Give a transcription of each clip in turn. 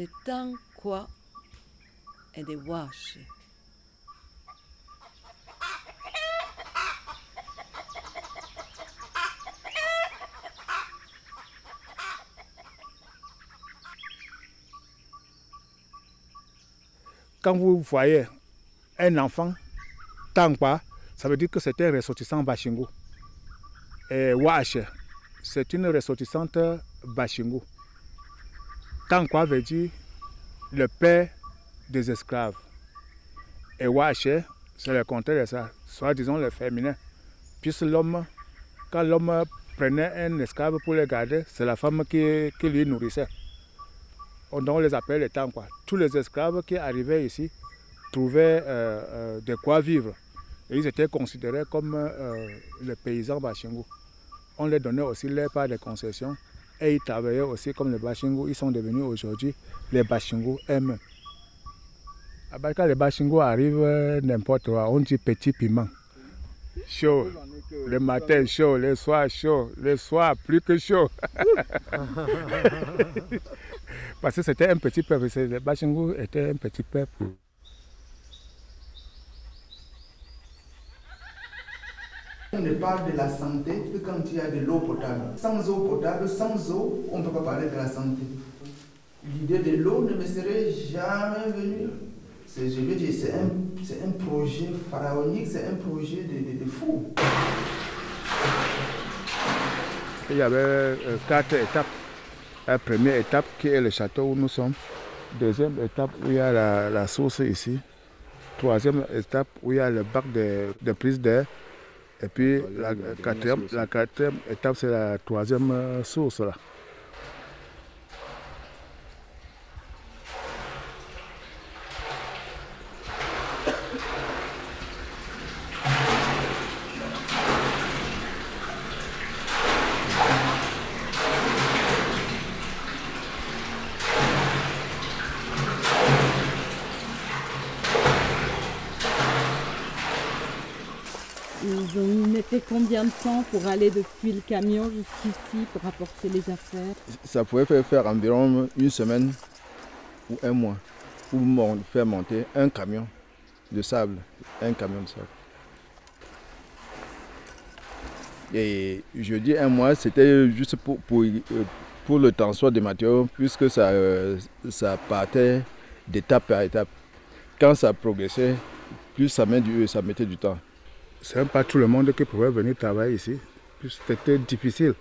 de Tankwa et de Wash. Quand vous voyez un enfant, Tankwa, ça veut dire que c'est un ressortissant Bashingo. Et Wash, c'est une ressortissante Bashingo. Tankwa veut dire le père des esclaves. Et Wash, c'est le contraire de ça, soit disons le féminin. Puisque l'homme, quand l'homme prenait un esclave pour le garder, c'est la femme qui lui nourrissait. Donc on les appelle les Tankwa. Tous les esclaves qui arrivaient ici trouvaient de quoi vivre. Et ils étaient considérés comme les paysans Bashingo. On leur donnait aussi leur part de concession. Et ils travaillaient aussi comme les Bashingo. Ils sont devenus aujourd'hui les Bashingo eux-mêmes. Quand les Bashingo arrivent n'importe où, on dit petit piment. Chaud. Le matin chaud, le soir chaud, le soir plus que chaud. Parce que c'était un petit peuple. Les Bashingo étaient un petit peuple. On ne parle de la santé que quand il y a de l'eau potable. Sans eau potable, sans eau, on ne peut pas parler de la santé. L'idée de l'eau ne me serait jamais venue. Je veux dire, c'est un projet pharaonique, c'est un projet de fou. Il y avait 4 étapes. La première étape qui est le château où nous sommes. Deuxième étape où il y a la source ici. Troisième étape où il y a le bac de prise d'air. Et puis la quatrième étape, c'est la troisième source là. Ils ont mis combien de temps pour aller depuis le camion jusqu'ici pour apporter les affaires? Ça pouvait faire environ une semaine ou un mois pour faire monter un camion de sable. Et je dis un mois, c'était juste pour le transport des matériaux, puisque ça partait d'étape par étape. Quand ça progressait, plus ça mettait du temps. Ce n'est pas tout le monde qui pouvait venir travailler ici. C'était difficile.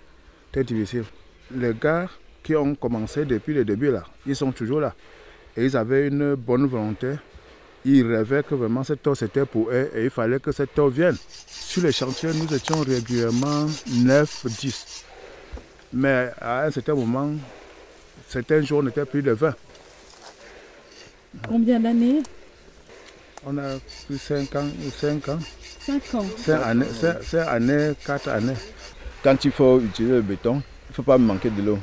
Les gars qui ont commencé depuis le début, là, ils sont toujours là. Et ils avaient une bonne volonté. Ils rêvaient que vraiment cette eau c'était pour eux et il fallait que cette eau vienne. Sur les chantiers, nous étions régulièrement 9, 10. Mais à un certain moment, certains jours, on était plus de 20. Combien d'années? On a plus 5 ans ou 5 ans. 5 ans. 5 années, 4 années. Quand il faut utiliser le béton, il ne faut pas manquer de l'eau.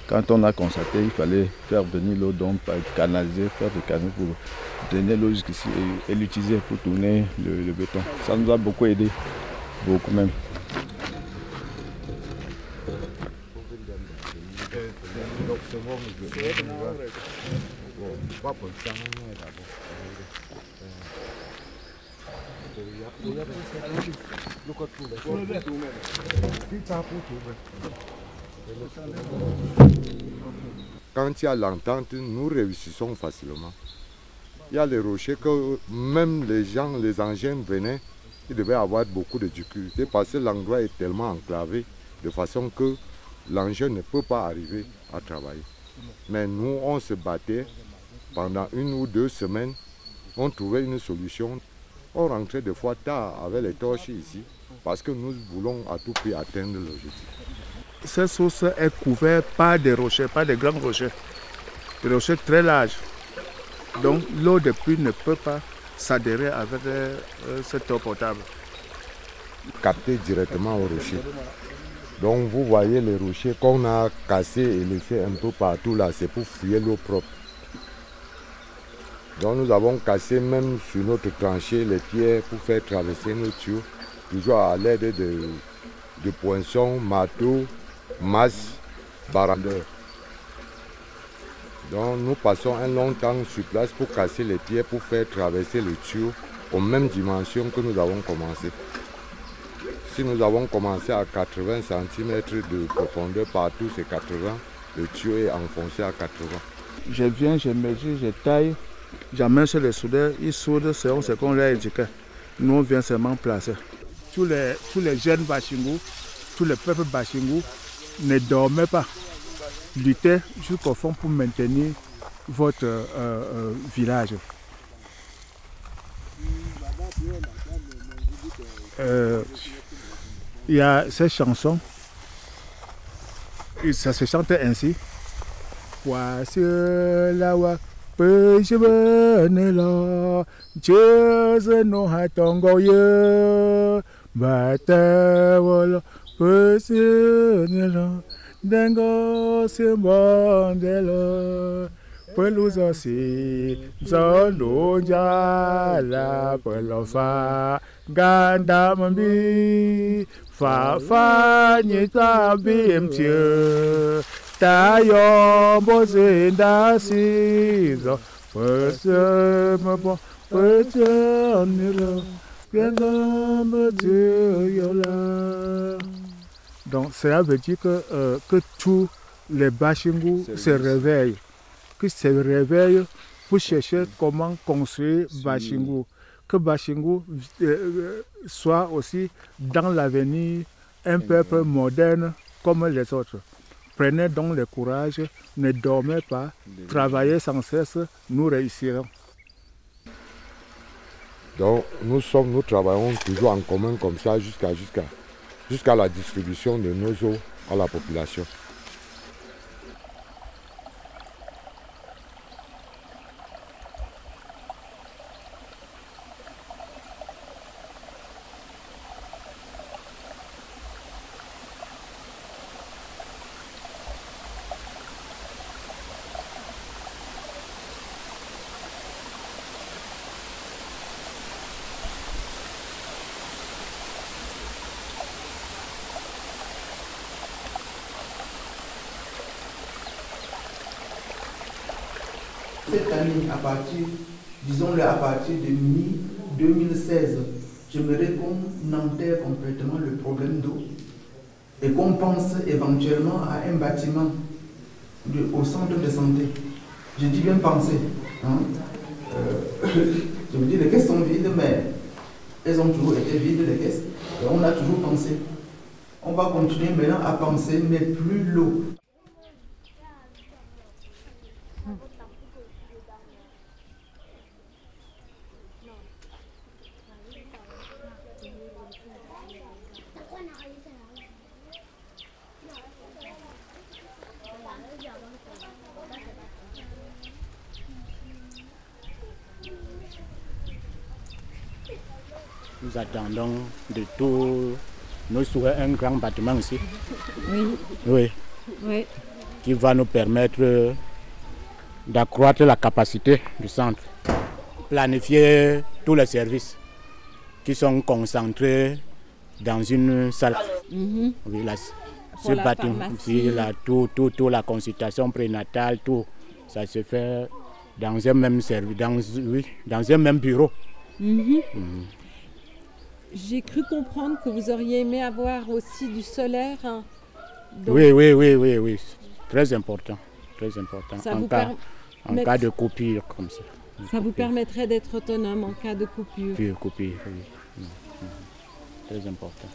Quand on a constaté, il fallait faire venir l'eau, donc canaliser, faire des canaux pour drainer l'eau jusqu'ici et l'utiliser pour tourner le béton. Ça nous a beaucoup aidé, beaucoup même. Quand il y a l'entente, nous réussissons facilement. Il y a les rochers que même les engins venaient, ils devaient avoir beaucoup de difficultés parce que l'endroit est tellement enclavé de façon que l'engin ne peut pas arriver à travailler. Mais nous, on se battait pendant 1 ou 2 semaines, on trouvait une solution. On rentrait des fois tard avec les torches ici parce que nous voulons à tout prix atteindre l'objectif. Cette source est couverte par des rochers, pas des grands rochers. Des rochers très larges. Donc l'eau de pluie ne peut pas s'adhérer avec cette eau potable. Capté directement au rocher. Donc vous voyez les rochers qu'on a cassés et laissés un peu partout là, c'est pour fouiller l'eau propre. Donc nous avons cassé même sur notre tranchée les pierres pour faire traverser nos tuyaux, toujours à l'aide de poinçons, marteaux, masses, barandeurs. Donc nous passons un long temps sur place pour casser les pierres, pour faire traverser le tuyau aux mêmes dimensions que nous avons commencé. Si nous avons commencé à 80 cm de profondeur partout, c'est 80. Le tuyau est enfoncé à 80. Je viens, je mesure, je taille, j'amène chez les soudeurs, ils soudent selon ce qu'on leur indique. Nous on vient seulement placer. Tous les jeunes Bashingou, tous les peuples Bashingou ne dormaient pas. Luttaient jusqu'au fond pour maintenir votre village. Il y a cette chanson, ça se chante ainsi. Voici la wa pejbenela, Dieu no hatongoye, batawolo pejbenela, dengo simbondela. Pelusa si zondo jala pelofa ganda mambi fa nyita bimtie tayo bozinda sizo pese mabo pese nilo ganda yola. Donc cela veut dire que tous les Bashingou se réveillent. Qui se réveille pour chercher comment construire Bashingou. Que Bashingou soit aussi dans l'avenir un peuple moderne comme les autres. Prenez donc le courage, ne dormez pas, travaillez sans cesse, nous réussirons. Donc nous travaillons toujours en commun comme ça jusqu'à la distribution de nos eaux à la population. Cette année, disons-le à partir de mi-2016, j'aimerais qu'on enterre complètement le problème d'eau et qu'on pense éventuellement à un bâtiment au centre de santé. Je dis bien penser. Hein? Je me dis, les caisses sont vides, mais elles ont toujours été vides, les caisses. Et on a toujours pensé. On va continuer maintenant à penser, mais plus l'eau. Nous attendons de tous nos souhaits un grand bâtiment ici. Oui. Oui. Oui. Qui va nous permettre d'accroître la capacité du centre. Planifier tous les services qui sont concentrés dans une salle. Mm-hmm. Oui, là, ce bâtiment, ici, là, tout, la consultation prénatale, tout, ça se fait dans un même service, dans un même bureau. Mm-hmm. Mm-hmm. J'ai cru comprendre que vous auriez aimé avoir aussi du solaire. Hein. Donc... Oui. Très important. Ça en cas de coupure comme ça. Ça vous permettrait d'être autonome en cas de coupure. Coupure, oui. Très important.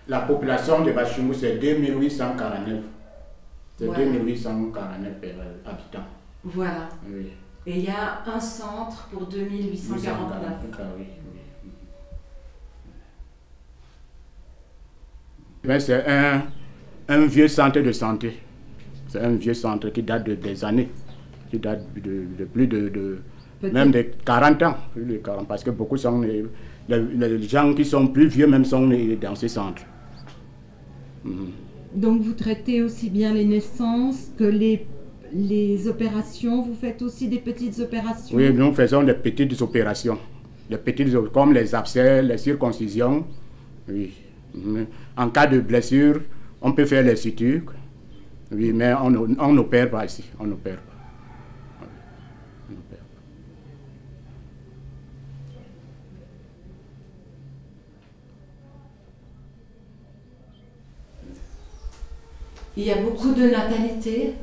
La population de Bashingou, c'est 2849. C'est voilà. 2849 habitants. Voilà. Oui. Et il y a un centre pour 2849. Oui. Mais c'est un vieux centre de santé. C'est un vieux centre qui date des années. Qui date de plus de même de 40 ans. Plus de 40, parce que beaucoup sont les gens qui sont plus vieux même sont dans ce centre. Donc vous traitez aussi bien les naissances que les opérations, vous faites aussi des petites opérations? Oui, nous faisons des petites opérations. Comme les abcès, les circoncisions. Oui. En cas de blessure, on peut faire les sutures. Oui, mais on n'opère pas ici. On n'opère pas. On n'opère pas. Il y a beaucoup de natalité.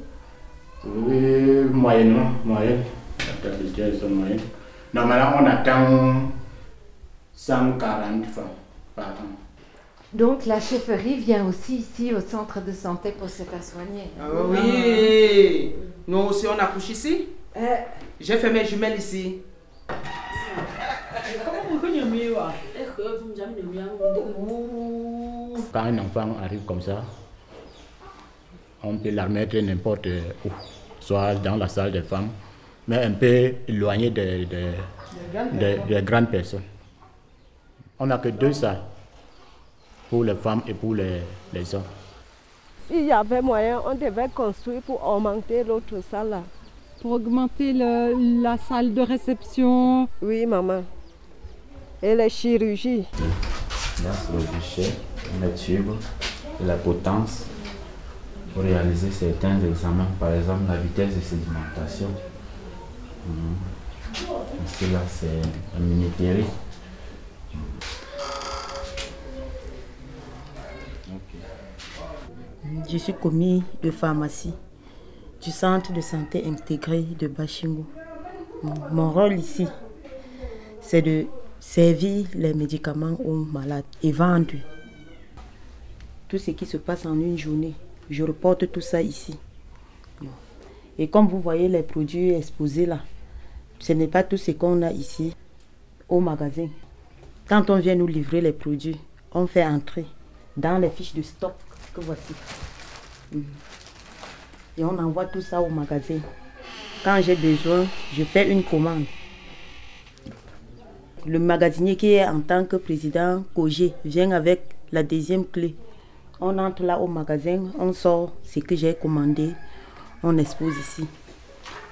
Oui, moyennement, moyenne. La natalité est moyenne. Normalement, on attend 140 femmes par an. Donc la chefferie vient aussi ici au centre de santé pour se faire soigner. Ah oui, nous aussi on accouche ici. J'ai fait mes jumelles ici. Quand un enfant arrive comme ça, on peut la mettre n'importe où, soit dans la salle des femmes, mais un peu éloigné des grandes personnes. On n'a que 2 salles, pour les femmes et pour les hommes. S'il y avait moyen, on devait construire pour augmenter l'autre salle là. Pour augmenter la salle de réception. Oui, maman. Et les chirurgies. Là, c'est le guichet, les tubes et la potence pour réaliser certains examens, par exemple la vitesse de sédimentation. Ici, là, c'est un minuterie. Je suis commis de pharmacie du centre de santé intégré de Bachingo. Mon rôle ici, c'est de servir les médicaments aux malades et vendre tout ce qui se passe en une journée. Je reporte tout ça ici. Et comme vous voyez les produits exposés là, ce n'est pas tout ce qu'on a ici au magasin. Quand on vient nous livrer les produits, on fait entrer dans les fiches de stock que voici. Et on envoie tout ça au magasin. Quand j'ai besoin, je fais une commande. Le magasinier qui est en tant que président COGE vient avec la deuxième clé. On entre là au magasin, on sort ce que j'ai commandé, on expose ici.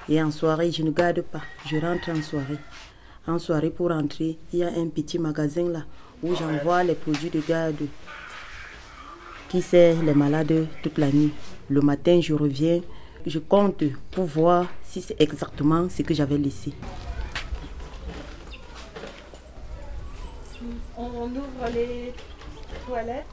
Et en soirée, je ne garde pas, je rentre en soirée. En soirée, pour rentrer, il y a un petit magasin là où j'envoie les produits de garde qui sert les malades toute la nuit. Le matin, je reviens, je compte pour voir si c'est exactement ce que j'avais laissé. On ouvre les toilettes.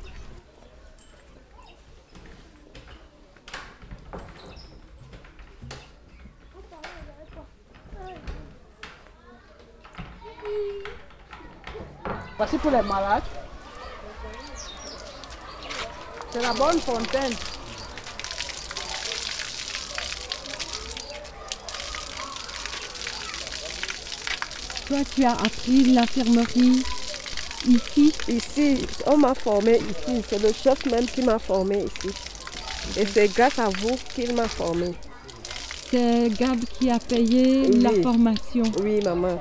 Voici pour les malades. C'est la bonne fontaine. Toi, tu as appris l'infirmerie ici? Ici, on m'a formé ici. C'est le chef même qui m'a formé ici. Et c'est grâce à vous qu'il m'a formé. C'est Gab qui a payé la formation? Oui, maman.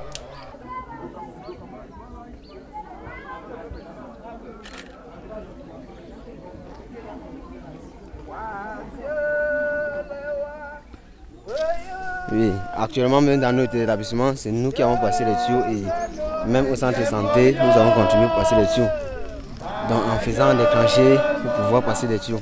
Oui, actuellement même dans notre établissement, c'est nous qui avons passé les tuyaux et même au centre de santé, nous avons contribué à passer les tuyaux. Donc en faisant des tranchées pour pouvoir passer les tuyaux.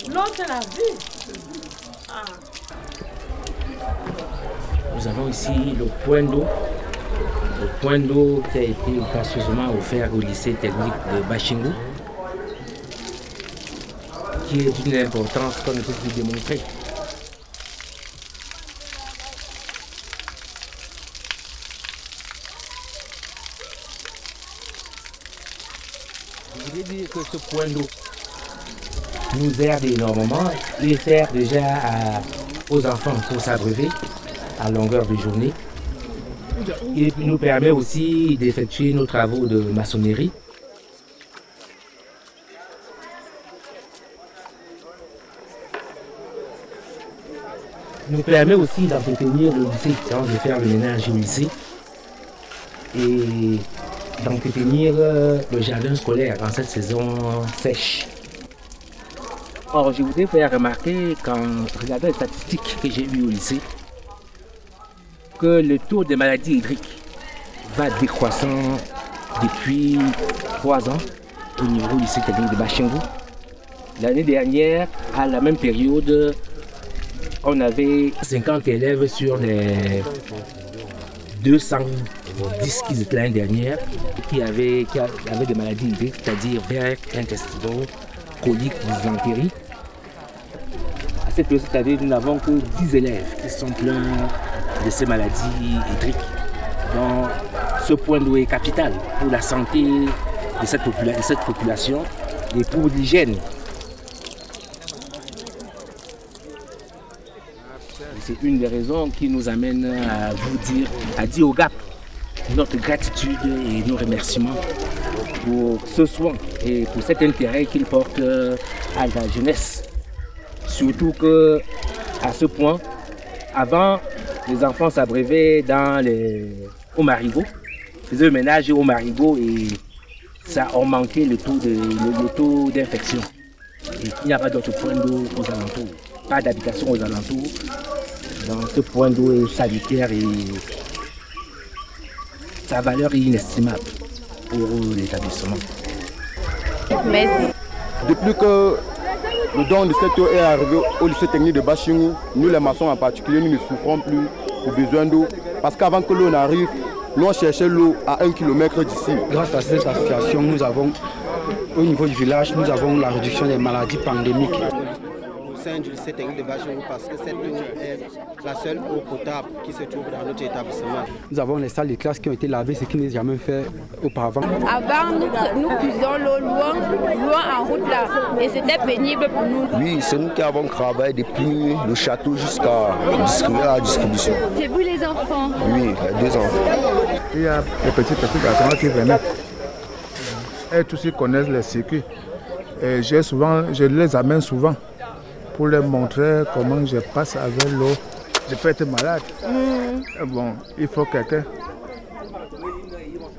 L'eau, c'est la vie. Nous avons ici le point d'eau. Le point d'eau qui a été gracieusement offert au lycée technique de Bachingo, qui est d'une importance qu'on ne peut plus démontrer. Je voulais dire que ce point d'eau nous aide énormément. Il sert déjà aux enfants pour s'abreuver à longueur de journée. Il nous permet aussi d'effectuer nos travaux de maçonnerie. Il nous permet aussi d'entretenir le lycée, de faire le ménage au lycée et d'entretenir le jardin scolaire en cette saison sèche. Or, je voudrais faire remarquer qu'en regardant les statistiques que j'ai eues au lycée, que le taux de maladies hydriques va décroissant depuis 3 ans au niveau du lycée technique de Bashingo. L'année dernière, à la même période, on avait 50 élèves sur les 210 qui étaient l'année dernière qui avaient des maladies hydriques, c'est-à-dire vers intestinaux, coliques, dysenterie. À cette période, nous n'avons que 10 élèves qui sont pleins de ces maladies hydriques. Donc, ce point d'eau est capital pour la santé de cette population et pour l'hygiène. C'est une des raisons qui nous amène à dire au GAP notre gratitude et nos remerciements pour ce soin et pour cet intérêt qu'il porte à la jeunesse. Surtout qu'à ce point, avant, les enfants s'abreuvaient au marigot, faisaient le ménage au marigot et ça augmentait le taux d'infection. Il n'y a pas d'autre point d'eau aux alentours, pas d'habitation aux alentours. Donc ce point d'eau est sanitaire et sa valeur est inestimable pour l'établissement. Merci. Depuis que le don de cette eau est arrivé au lycée technique de Bashingo, nous les maçons en particulier, nous ne souffrons plus au besoin d'eau. Parce qu'avant que l'eau n'arrive, nous on cherchait l'eau à 1 km d'ici. Grâce à cette association, nous avons, au niveau du village, nous avons la réduction des maladies pandémiques. Au sein du lycée technique de Bashingo, parce que cette eau est la seule eau potable qui se trouve dans notre établissement. Nous avons les salles de classe qui ont été lavées, ce qui n'est jamais fait auparavant. Avant, nous puisions l'eau loin en route là, et c'était pénible pour nous. Oui, c'est nous qui avons travaillé depuis le château jusqu'à la distribution. J'ai vu les enfants. Oui, les 2 enfants. Il y a les petits garçons qui venaient. Et tous ils connaissent les circuits. Et je les amène souvent pour leur montrer comment je passe avec l'eau. Je peux être malade. Bon, il faut quelqu'un.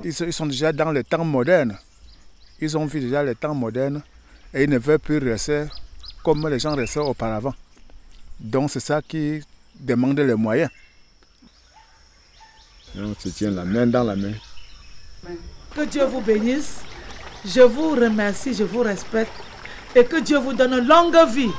Ils sont déjà dans le temps moderne. Ils ont vu déjà le temps moderne et ils ne veulent plus rester comme les gens restaient auparavant. Donc c'est ça qui demande les moyens. On se tient la main dans la main. Que Dieu vous bénisse. Je vous remercie, je vous respecte et que Dieu vous donne une longue vie.